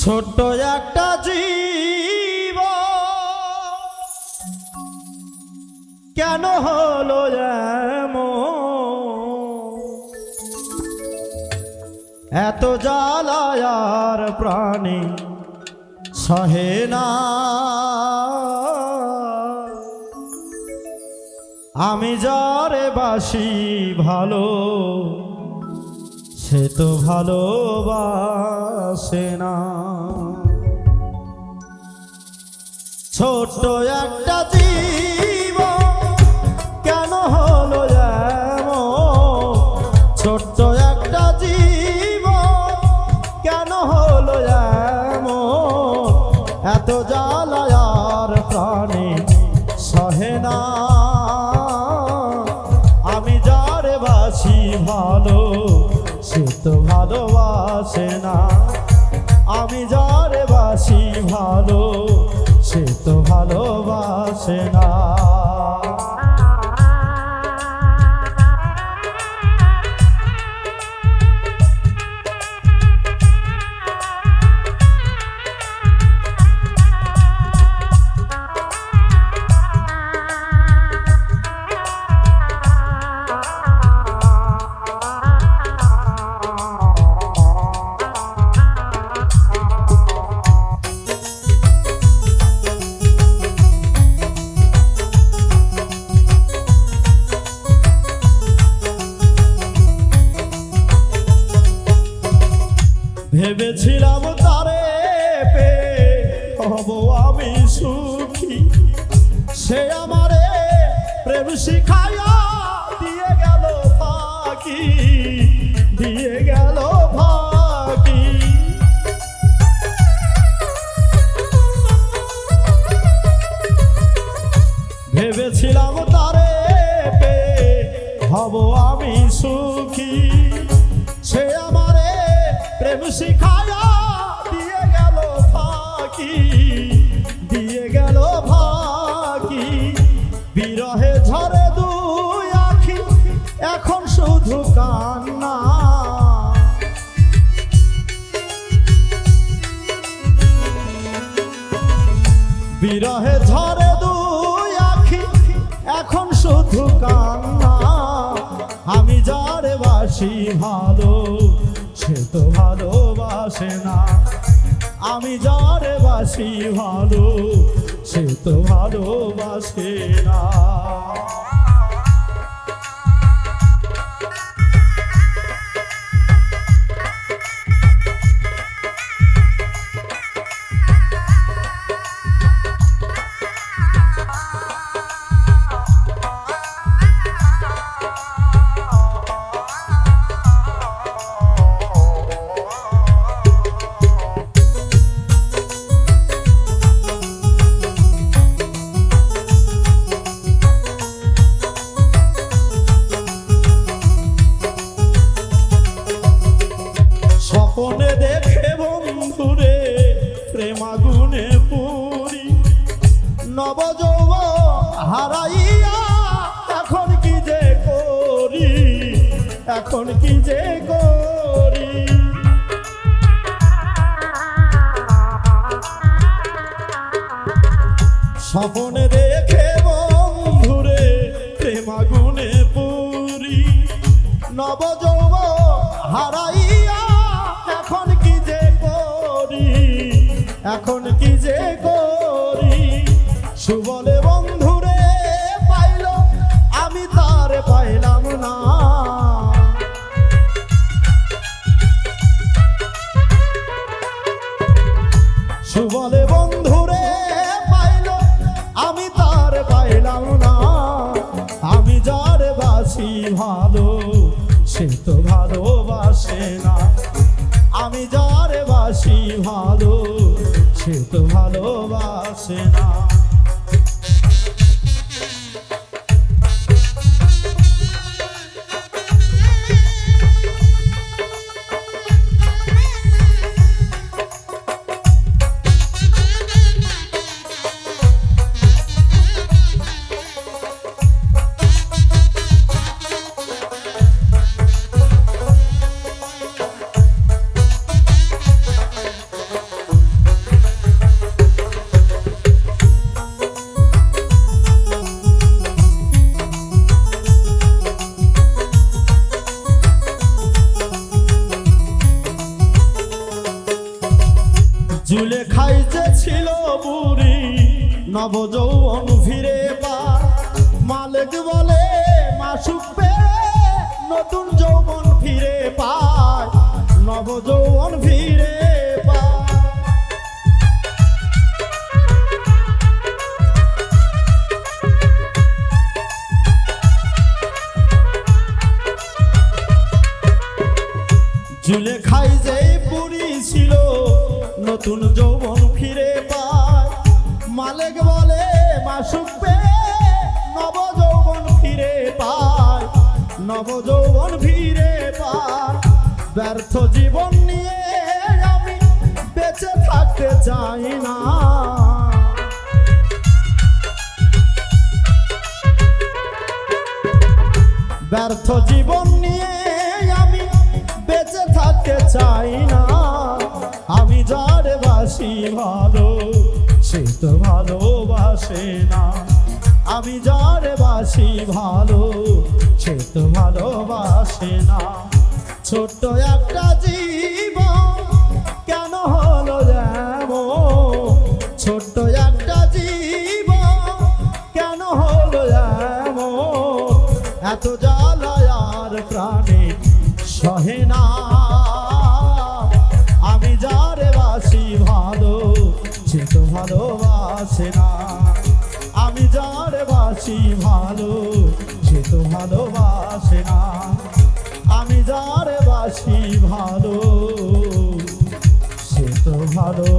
ছোট্ট একটা জীব কেন হলো এত জ্বালায়ার প্রাণী সহে না। আমি যারে বাসি ভালো সে তো ভালোবাসে না। ছোট্ট একটা জীব কেন হলো এমন, ছোট্ট একটা জীব কেন হলো এমন, এত জ্বালায়ার প্রাণী সহে না। আমি যারে বাসি ভালো সে তো ভালোবাসে না। আমি যারে বাসি ভালো সে তো ভালোবাসে না। ভেবেছিলাম তারে পেয়ে হব আমি সুখী, সে আমারে প্রেম শিখায়া দিয়ে গেল ফাঁকি, দিয়ে গেল ফাঁকি। ভেবেছিলাম তারে পেয়ে হব আমি সুখী, সে আমারে প্রেম শিখায়া দিয়ে গেল ফাঁকি, দিয়ে গেল ফাঁকি। বিরহে ঝরে দুই আখি এখন শুধু কান্না, বিরহে ঝরে দুই আখি এখন শুধু কান্না। আমি যারে বাসি ভালো সে তো ভালোবাসে না। আমি যারে বাসি ভালো সে তো ভালোবাসে না। স্বপ্নে দেখে বন্ধুরে প্রেমাগুনে পুরি, নবযৌবন হারাইয়া এখন কি যে করি, এখন কি যে করি। স্বপ্নে দেখে বন্ধুরে প্রেমাগুনে পুরি, নবযৌবন হারাইয়া এখন কি যে করি, এখন কি যে করি। সুবলে বন্ধুরে পাইল আমি তারে পাইলাম না, সুবলে বন্ধুরে পাইল আমি তারে পাইলাম না। আমি যারে বাসি ভালো সে তো ভালোবাসে না। আমি যারে বাসি ভালো সে তো ভালোবাসে না। জুলেখাই যে ছিল বুড়ি নবযৌবন ফিরে পায় মালিক বলে মাসুক পেয়ে নতুন যৌবন ফিরে পায় নবযৌবন ফিরে পায় জুলেখাই যে বুড়ি ছিল নতুন যৌবন ফিরে পায় মালিক বলে মাসুক পেয়ে নবযৌবন ফিরে পায় নবযৌবন ফিরে পায় ব্যর্থ জীবন নিয়ে আমি বেঁচে থাকতে চাই না ব্যর্থ জীবন নিয়ে আমি বেঁচে থাকতে চাই না আমি যারে বাসি ভালো সে তো ভালোবাসে না আমি যারে বাসি ভালো সে তো ভালোবাসে না ছোট্ট একটা জীবন কেন হলো যেমন ছোট্ট একটা জীবন কেন হলো যেমন এত জ্বালায় আর প্রাণে সহে না আমি যারে বাসি ভালো সে তো ভালোবাসে না আমি যারে বাসি ভালো সে তো ভালোবাসে না আমি যারে বাসি ভালো সে তো ভালো